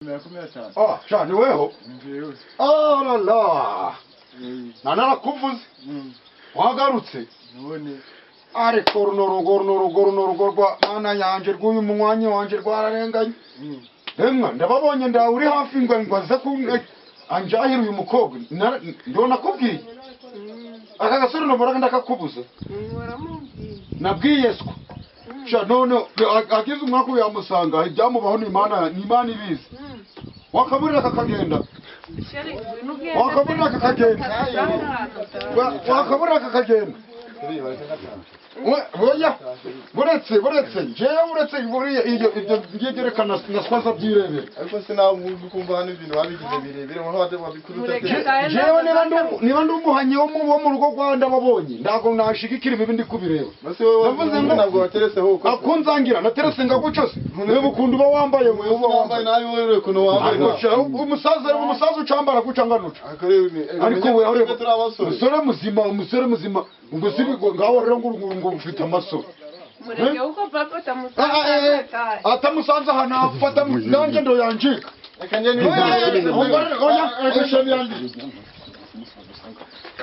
Ah, cyane weho. Ah la la. Nana kuvuze. Wagarutse. None Ariko runo rwa mana yanje rw'uyu munywanyi wanje rwararenganye. Emwa ndababonye ndawe uri hafi ngwaza ku anjahira uyu mukobwa. Ndona kubwiye. Aka gasore no ndakakubuza. Nabwiye siko. Sha none agize umwaka yamusanga ibyamubaho ni imana ibizi. Wakaburira kakagenda. Wakaburira kakagenda. Wakaburira kakagenda. Oya buretse jewe uretse buriya iyo byegerekana naswaza byirebera ariko sinaho kumva hano ibintu babigize birebere mu hade babikuruta jewe niba ndumuhanye wo mu rugo Rwanda babonye ndago nashigikira ibindi kubireba base wowe ntabwo waterese ho akunzangira naterese ngagucose niba ukunda uba wambaye uba wambaye nabi wewe kuno wambaye umusaza ucambara gucanganuca ariko we umusore muzima ngo sibigo ngaho rero ngo ufite amaso mureke uko papa atamusanze hana afata nanje ndo yanjika akanje ni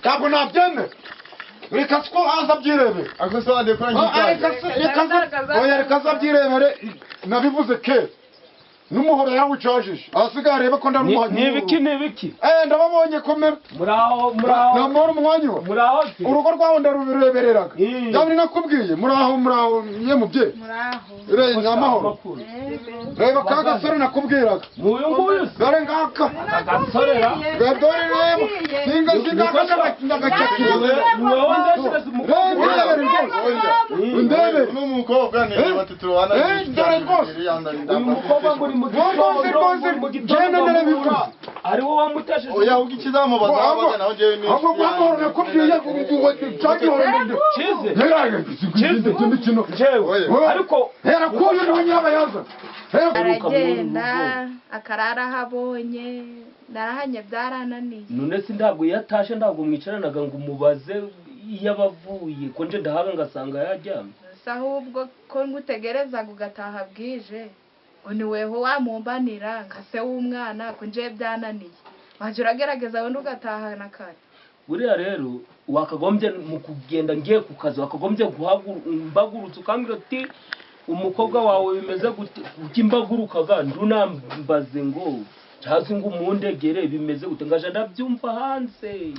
Tabo nabyeme reka siko haza byirebe agusande reka zabyirebere nabivuze ke numuhoro yawe ucajije asigaye areba ko ndarumuhanye nibiki ndababonye komera muraho namoro umwanya muraho urugo rwawe ndarubirebereraga yabiri nakubwiye muraho ye mubye muraho nyamahoro reba ka gasore nakubwiraga uyu nguyu dore ngaka agasorera dore reba singa ndagacakira wowe ndashiraza ndebe n'umukobwa ne batutubana dore rwose uyu mukobwa muri mu gitondo ndarabivuze ari wowe wamutashije oya ugikizamubaza abaje naho jewe ni ahubwo kwamahoro nakubwiye cyagihorende chize ariko hera kuyo n'abanyaba yaza aragenda akarara habonye narahanye byarananiye none si ntabwo yatashe ntabwo mwicaranaga ngo umubaze iyo abavuye ko nje ndahaga ngasanga yaryamye ahubwo ko ngutegerezaga ugataha bwije ni weho wamumbanira nkase w'umwana ko nje byananiye waje uragerageza wenda ugataha na kare buriya rero wakagombye mu kugenda ngiye ku kazi wakagombye guhagurutsa ukambwira ati umukobwa wawe bimeze gute ukimbagurukaga ndunambaze ngo cyase ngo umundegere bimeze gute ngaje ndabyumva hanze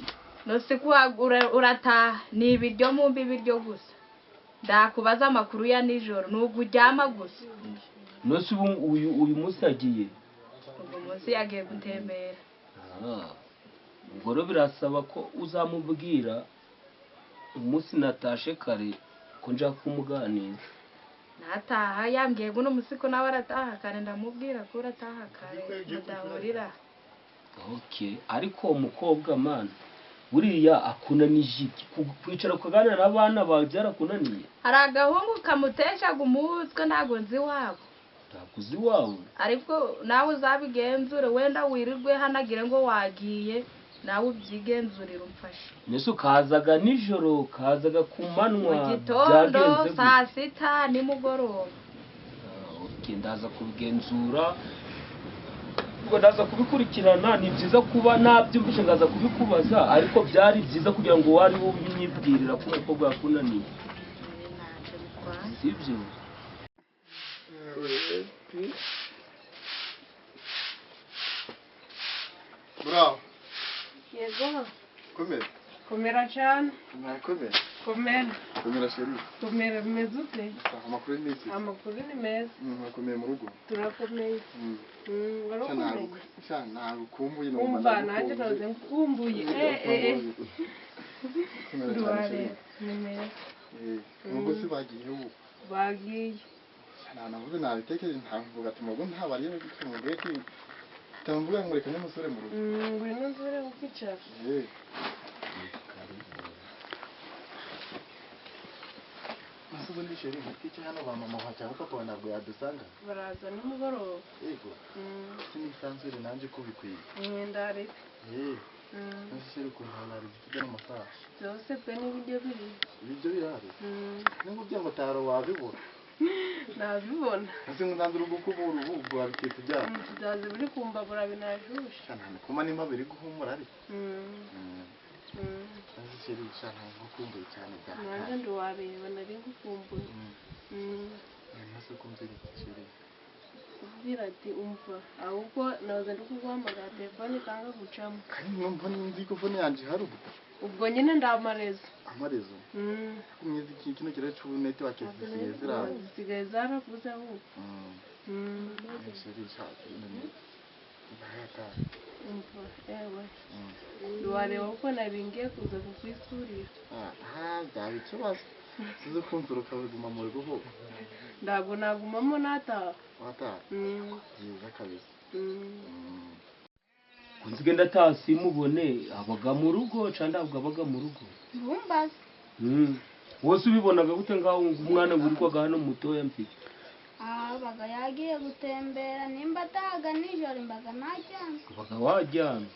no se kuhagura urataha ni ibiryo mumbi biryo gusa ndakubaza amakuru ya nijoro nugo uryama gusa nose uyu munsi yagiye uyu munsi yagiye gutembera ubwo rero birasaba ko uzamubwira umunsi natashe kare ko nja kumuganira nataha yambwiye ngo n'umusiko nawe arataha kare ndamubwira ko urataha kare mudahurira ariko umukobwa mana buriya akunanije iki kwicara kuganira n'abana bawe byarakunaniye hari agahungu kamuteshaga umutwe ntago nzi wabo ntakuzi wawe ariko nawe uzabigenzure wenda wirirwe hanagire ngo wagiye nawe ubyigenzurira umfashe nese ukazaga nijoro kazaga ku manywa mu gitondo saa sita nimugoroba ndaza kubigenzura ubwo ndaza kubikurikirana ni byiza kuba nabyumvishe ngaza kubikubaza ariko byari byiza kugira ngo wari ubinyibwirira ko umukobwa yakunaniye sibyo bravo yego komera cyane komera sheri komera bimeze ute amakuru ni iki amakuru ni meza murakomeye mu rugo turakomeye warakomeye cyane ukumbuye no umva nanjye naze nkumbuye duhare ni meza nubwo se bagiye ubu bagiye navuze nabitekereje ntavuga ati mugo ntabariye gutumuge ki tamvuga ngo reka n'umusore mu rugo ngwino nzure ukicara Masubo ndi sheri nkikica hano ba mama wacha papa ntabwo yadusanga baraza nimugoroba yego sini sanzure nanje kubikwiye ndare nashiri ku ntanari zitujya n'amasaha byose pe n'ibiryo biri ibyo birahari ningo byango taro wabibura nabibona ese ndanzura gukubura ubu wabikita byabo tuzaze buri kumbabura binajusha cyane kuma nimba biri guhumura ariko sheri shana ngukumbuye cyane cyane nanjye nduwareba nari ngukumbuye nase kumvira sheri ubwira ati umva ahubwo naza ndi kuguhamagara telefone kanga gucamo kandi numva nzi ko phone yanje hari ubwo nyine ndamarezo amarezo kumyezi kino kire c'ubunete wakisiye zira zisigaye zaravuze ahubwo sheri shana bahata umva ewe nduwareba uko naringiye kuza kukwisurira byaba ikibazo sizo kumvira ukabiguma mu rugo hoko ntabwo nagumamo nataha wataha byiza kabisa kunzige ndataha simubone abaga mu rugo cyangwa ntabwo abaga mu rugo Ntumbaze. wose ubibonaga gute ngaho umwana wirirwaga hano mutoya mfite baga yagiye gutembera nimba atahaga nijoro imbaga ntajyana abaga wajyana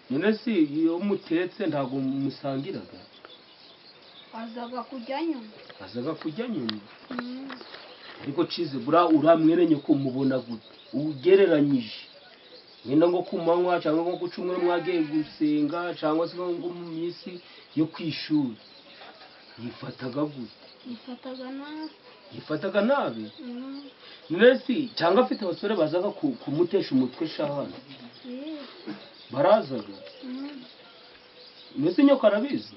nyine si iyo mutetse ntabwo musangiraga azaga kujya nyuma azaga kujya nyuma ariko cize bura uramwerenye ko mubona gute ugereranyije ngenda ngo kumanywa cyangwa ngo gucumura mwagiye gusenga cyangwa se ngo mu minsi yo kwishura yifataga gute yifataga nabi nesi cyangwa afite abasore bazaga kumutesha umutwe shahana barazaga nesi nyoko arabizi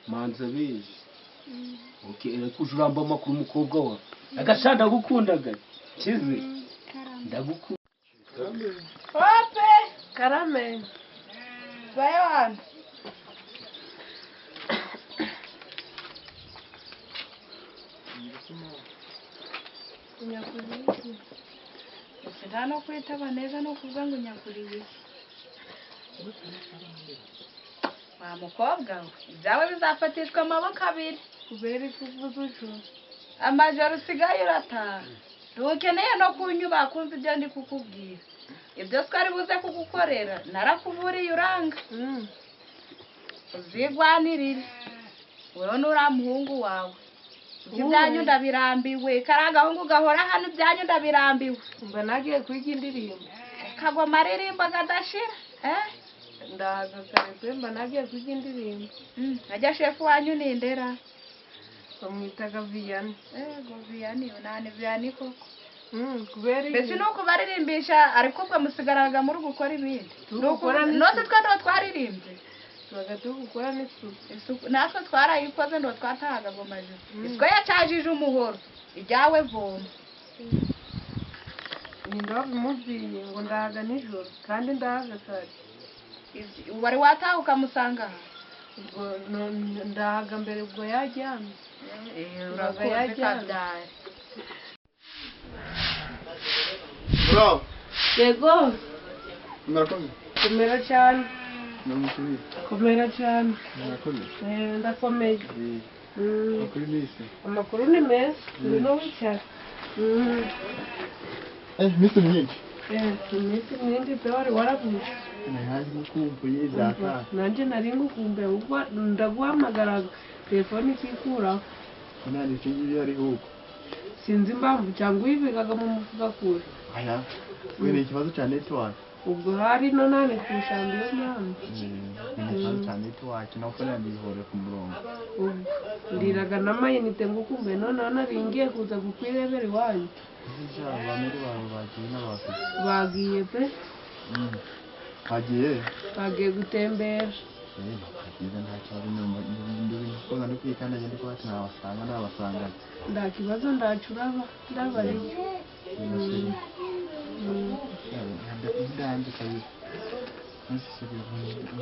manza bizi okay reka ujuramba amakuru umukobwa wawe agashanda gukundaga kize ndagukunda Hope. karame Bayo hano. nyakuriye Nta no kwitaba neza no kuvuga ngo nyakuriye. Wa mukobwa we, ibyawe bizafatishwa amaboko abiri. kubera ikuvuze ujo Amajoro usigaye urataha. Ntukeneye no kunyuba kumva ibyo ndi kukubwira. Ibyo twari buze kugukorera narakuvuriye uranga. Uzigwanirire. Wewe nura muhungu wawe. Ibyanyu ndabirambiwe. Karagahungu gahora hano ibyanyu ndabirambiwe. mba nagiye kwiga indirimbo Kagoma aririmba gadashira. ndahaga kare mba nagiye kwiga indirimbo Najya shefu wanyu nindera. bamwitaga viyani Ego Vianney nani Vianney koko. kubera Mbese nuko baririmbisha ariko ubwo musigaraga muri gukora ibindi. Gukora n'isuku. Nose twa ndo twaririmbye. tubaga turi gukora n'isuku Natwe twarayikoze ndo twatahaga gomaje. Isiko yacajije umuhoro. Ijyawe voma. ninde wabimubwiye ngo ndahaga nijoro kandi ndahaga kare Wari wataha ukamusanga. ubwo ndahaga mbere ubwo yajyana Urakoze kabyara. bravo yego murakoze komera cyane namusubiye komera cyane murakoze ndakomeye kuri nisi amakuru ni meza turi no wicara misi myinshi iminsi myinshi pe wari waravuze nahaje gukumbuye byaka nanjye nari ngukumbuye ubwo ndaguhamagaraga telefone ikikuraho nani kingi yari huko sinzi impamvu cyangwa uyibigaga mu mufuka kure aya wene ikibazo cya network ubwo hari no nane kushamba iyo mpamvu ikibazo cya network na phone yandihore ku murongo ubwo ndiraga n'amayinite ngukumbuye noneho naringiye kuza kukwirebera iwanyu ija bamere bawe bagiye n'abafite bagiye pe bagiye gutembera byiza nta kibazo ndikoza ndi kwikanda ndi kwati nabasanga nta kibazo ndacuraba ndabariye ndandi kabisa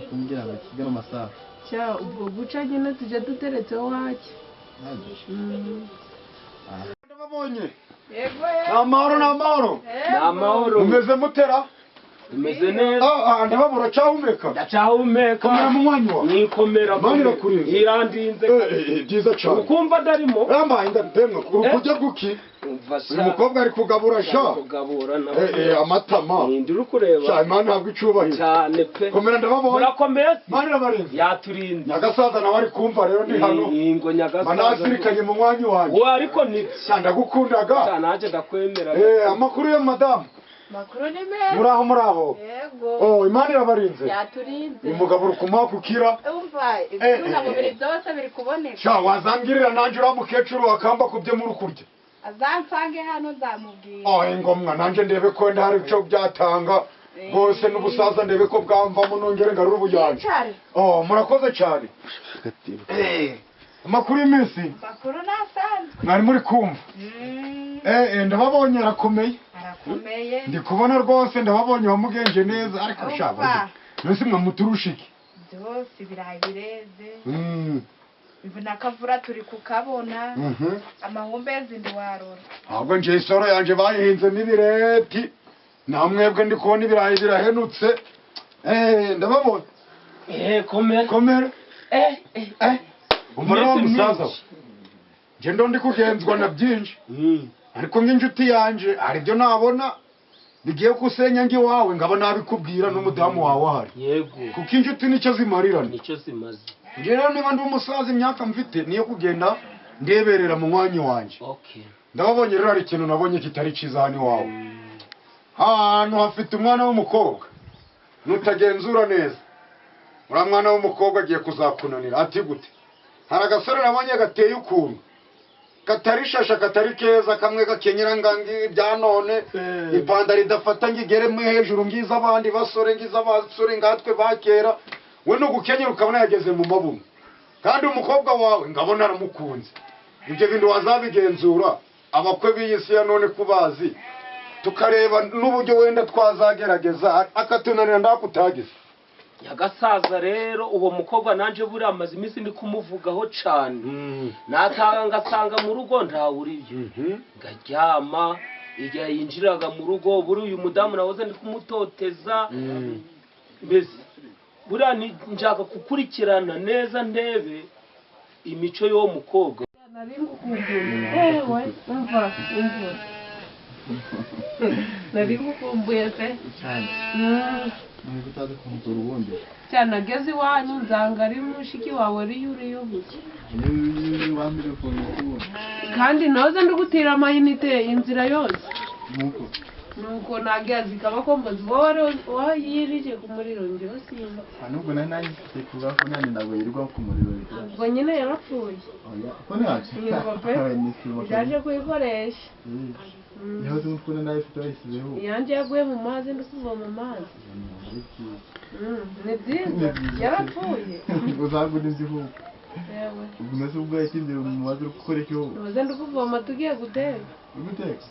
kumbwira bakigana amasaha cya ubwo guca nyine tujya duteretseho hake Ndababonye. Yego Namahoro. namahoro Mumeze mutera? imeze neza ndababura cyahumeka ndacahumeka komera mu mwanya wa nikomera Imana irakurinze. irandinze byiza cyane ukumva darimo yambaye ndademwe kujya guki uyu mukobwa ari kugabura sha kugabura amatama ndiri kureba sha Imana ntabwo icubahiro cyane pe komera ndababona murakomeye Imana irabarinze yaturinze nyagasaza nawe ari kumva rero ndi hano ingo nyagasaza manasirikanye mu mwanya wanjye uwo ariko ni sha ndagukundaga naje ndakwemera amakuru ya madamu makuru ni meza muraho yego Imana irabarinze yaturinze uyu mugabo uri kumwakukira umva ibyunamubiri byose biri kuboneka sha wazambwirira nanjye uriya mukecuru akamba ku byo muri kurya azansange hano nzamubwira ingomwa nanjye ndebe ko wenda hari icyo byatanga rwose n'ubusaza ndebe ko bwamvamo nongere ngarure ubuyanja murakoze cyane amakuru y'iminsi makuru nasanzwe mwari muri kumva ndababonye arakomeye ndi kubona rwose ndababonye wamugenje neza ariko shaka mbese mwamuturusha iki byose ibirayi bireze ivu n'akavura turi kukabona amahumbezi ntiwarora ahubwo nje isoro yanjye bayihinzemo ibireti nta mwebwe ndi kubona ibirayi birahenutse ndababona komera umva rero musaza we nje ndo ndi kugenzwa na byinshi ariko nk'inshuti yanjye hari ibyo nabona bigiye gusenya iwawe ngaba nabikubwira n'umudamu wawe ahari yego kuko inshuti nicyo zimarirana nicyo zimaze njye rero niba ndi umusaza imyaka mfite niyo kugenda ndeberera mu mwanya wanjye ndababonye rero hari ikintu nabonye kitari cyiza hano iwawe ahantu hafite umwana w'umukobwa nutagenzura neza uriya mwana w'umukobwa agiye kuzakunanira ati gute hari agasore nabonye gateye ukuntu katari shasha katari keza kamwe gakenyera ngangi bya none ipandaro idafata ngigeremo hejuru ngiza abandi basore ngiza abasore ngatwe bakera we no gukenyera ukabona yageze mu mabuno kandi umukobwa wawe ngabona aramukunze ibyo bintu wazabigenzura abakwe b'iyisi ya none kubazi tukareba n'uburyo wenda twazagerageza akatunanira ndakutagize nyagasaza rero uwo mukobwa nanje buri amaze iminsi ndi kumuvugaho cyane natanga ngasanga mu rugo ntawuriyo ngaryama igihe yinjiraga mu rugo buri uyu mudamu nawoze ndi kumutoteza mbese buriya njaka gukurikirana neza ndebe imico y'uwo mukobwa nari ngukumbuye pe ntabwo utazi kumusura ubundi cyane ageze iwanyu nzanga ari mushiki wawe ariyo uriyoboye niyo wambere ukuntu kandi noze ndugutira amayinite inzira yose nuko nuko nageze kaba ko mbazi wowe yirije ku muriro njyewe simba nubwo nari nahise kuvuga ko nani ntabwo yirirwa ku muriro ubwo nyine yarapfuye ko ntacu yaje kuyikoresha niho tuzi ko nawe ifite wayisizeho yanjye yaguye mu mazi ndi kuvoma amazi ni byiza yarapfuye uzagura inziho ubwo umeze ubwo yakinze mu mazi uri gukora icyo noze ndi kuvoma tugiye guteka guteka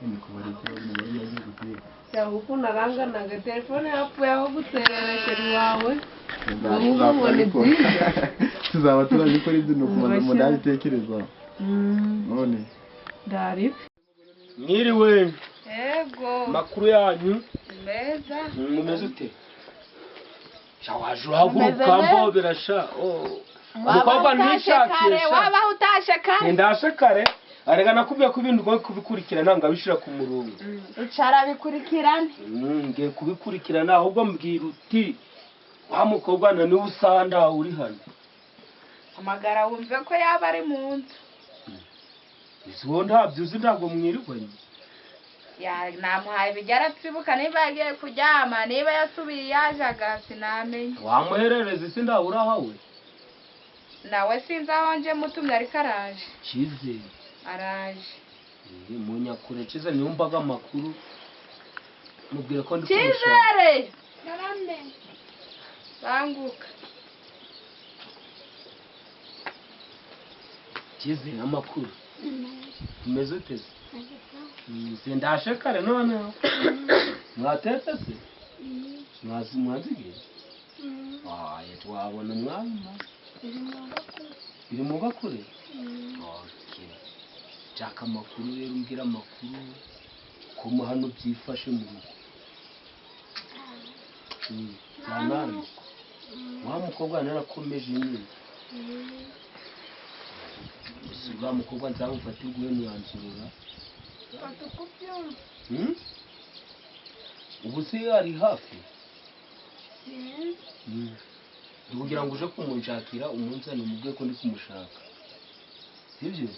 ni kubara icyo nagiye guteka cyangwa ukuntu aranganaga telefone yapfuye aho gutererekera iwawe ubu ni byiza tuzaba turabikora ibyo ni ukuntu ndabitekereza none ndaripe mwiriwe yego makuru yanyu meza mumeze ute shawaje urahaguruka mbobera sha umukobwa nishakisha waba utashe kare ndashe kare arega nakubwiye ko ibintu ngoye kubikurikirana ngabishira ku murongo icara bikurikirane ngiye kubikurikirana ahubwo mbwira uti wa mukobwa na niwe usanda uri hano amagara wumve ko yaba ari mu nzu izo ntabyo uzi ntabwo mwirirwanye namuhaye ibigera tsibuka niba yagiye kuryama niba yasubiye yajaga sinamenye wamuherereza isi ndabura hawe nawe sinzi aho nje mutumye ariko araje Cyizere araje munyakure Cyizere niyumvaga amakuru mubwire ko ndi Cyizere banguka Cyizere amakuru umeze uteze sindashe kare noneho mwatetse se mwazigiye twabona umwanya biri mu bakure nshaka amakuru rero umbwira amakuru ko hano byifashe mu rugo Zanari. Wa mukobwa narakomeje nyine. Wa mukobwa nzamufatirwe mwanzurura. Ubu se ari hafi. Kugira ngo uje kumunshakira umunzani mubwe ko ndi kumushaka. Sibyo?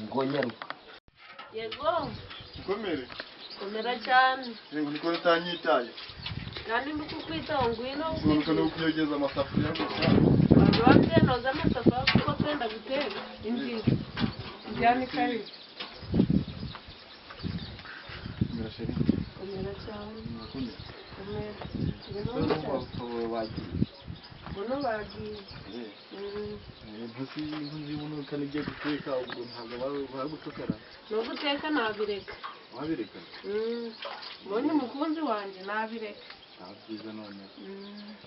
Ngo nyaruka. Yego, Komere. komera cyane. Yego niko utanyitaye. Kandi ndikukwitaho ngwino Uzuruka no kuyogeza amasafuriya gusa. abantu babyenoza amasafuriya kuko twenda guteka injiri. Njyana ikari. Komera sheri. Komera cyane. Murakoze. Komera. Ngwino Buno bagiye. Ntusi nzibuno kandi ugiye guteka ubwo ntabwo baragutukara. No guteka nabireka. Wabireka? Mbonye umukunzi wanjye nabireka. Byiza none.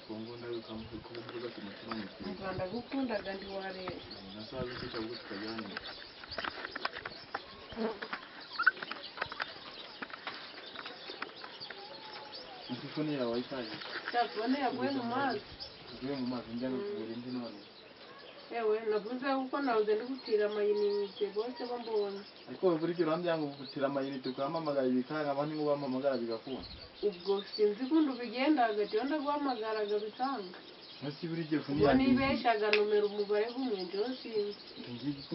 Kongo nawe ukamuvuga ko umuvuga ati umutima mwiza. Mu Rwanda gukundaga ndi wareba. Nasabe icyo cyavuga tukajyana. Telefone yawe wayitaye. Cyakubone yaguye mu mazi. Ugiye mu mazi njya kugura indi none. Yewe navuze kuko nabuze ndi gutira amayinite bose bambona. Ariko buri gihe urambya ngo gutira amayinite ukahamagara ibikanga abandi ngo bampamagara bigakunda. Ubwo sinzi kundi ubigenda hagati yo ndaguhamagaraga bikanga. Nasi buri gihe funi Ubwo yanjye. nibeshaga nomero umubare gumwe njo sinzi.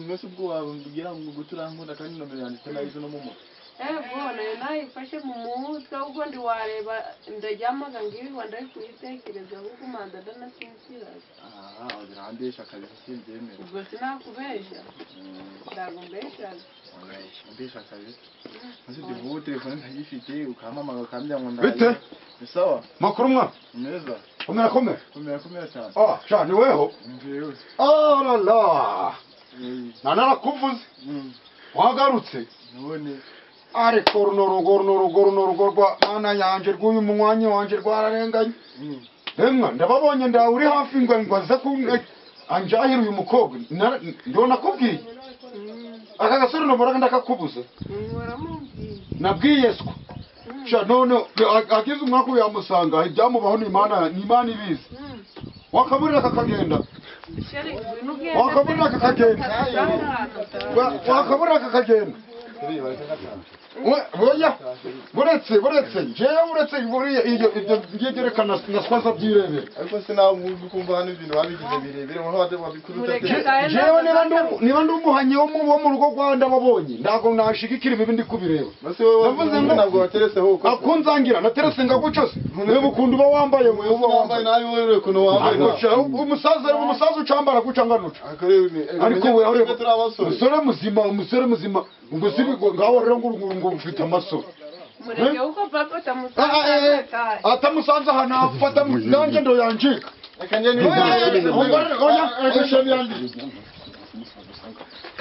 Nasi ubwo wabwira ngo guturankunda kandi nomero yanditse nayizo no mu mutwe. Bona nayifashe mu mutwe ubwo ndi wareba ndaryamaga ngibi wanda kuyitekereza kuko manda ndanasinziraga. Urandesha akazi simbyemera. Ubwo sinakubesha. Ndago mbeshaga. Ndesha akazi. Nasi ndivuye telefone ntayifite ukampamagara ukambya ngo Bite? Ni sawa? Makuru mwa? Neza. Komera komera. Komera cyane. Sha ni weho? Njewe. La la. Narakuvuze. Wagarutse. None Ariko runo rugo rwa mana yanje rw'uyu munywanyi wanje rwararenganye. Emwa ndababonye ndawe uri hafi ngo aze anjahira uyu mukobwa. Ndona kubwiye. Aka gasore noboraga ndakakubuze. Waramubwiye. Nabwiye siko. Sha none agize umwaka yamusanga ibyamubaho ni Imana ibizi. Wakaburira kakagenda. Wakaburira kakagenda. Wakaburira kakagenda. Oya buretse jewe uretse buriya ibyo byerekana naswaza byirebera ariko sinavuga kumva hano ibintu babigize birebere aho wabikuruta jewe niba ndumuhanye wo mu rugo Rwanda babonye ndago nashigikira ibi ndi kubireba base wowe ntabwo watereseho uko akunzangira naterese ngagucose niba ukunda uba wambaye uba wambaye nabi wowe kuno wambaye umusaza ucambara gucanganuca ariko we umusore muzima ngo sibi ngaho rero ngo ufite amaso mureke uko papa tamusanze atamusanze hano afata nanjye ndo yanjika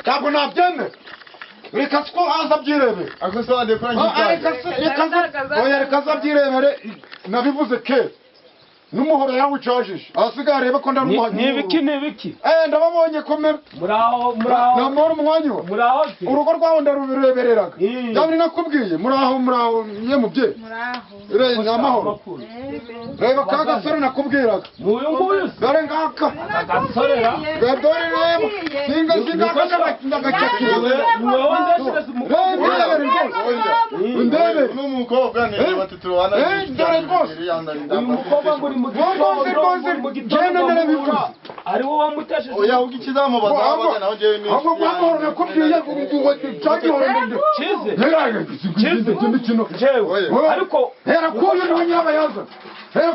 ntabwo nabyemera reka siko aza byirebere reka aza byirebere nabivuze kera n'umuhoro yawucajije ahasigaye arebe ko ni ibiki ndababonye komera muraho namahoro umwanya wa urugo rwawe ndarubirebereraga ndabona nakubwiye muraho ye mubyeyi muraho namahoro reba ka gasore nakubwiraga n'uyu nguyu dore ngaka agasorera dore reba singa ndagacakira wowe ndashiraza ndebe n'umukobwa ne batatu wana dore rwose uyu mukobwa ngo uri mu gitondo ari wowe wamutesheje oya ugikizamu bazabaga naho jewe ni ahubwo kwamahoro nakubwiye cyagihorende chize jewe ariko hera kuyo niwe nyabayaza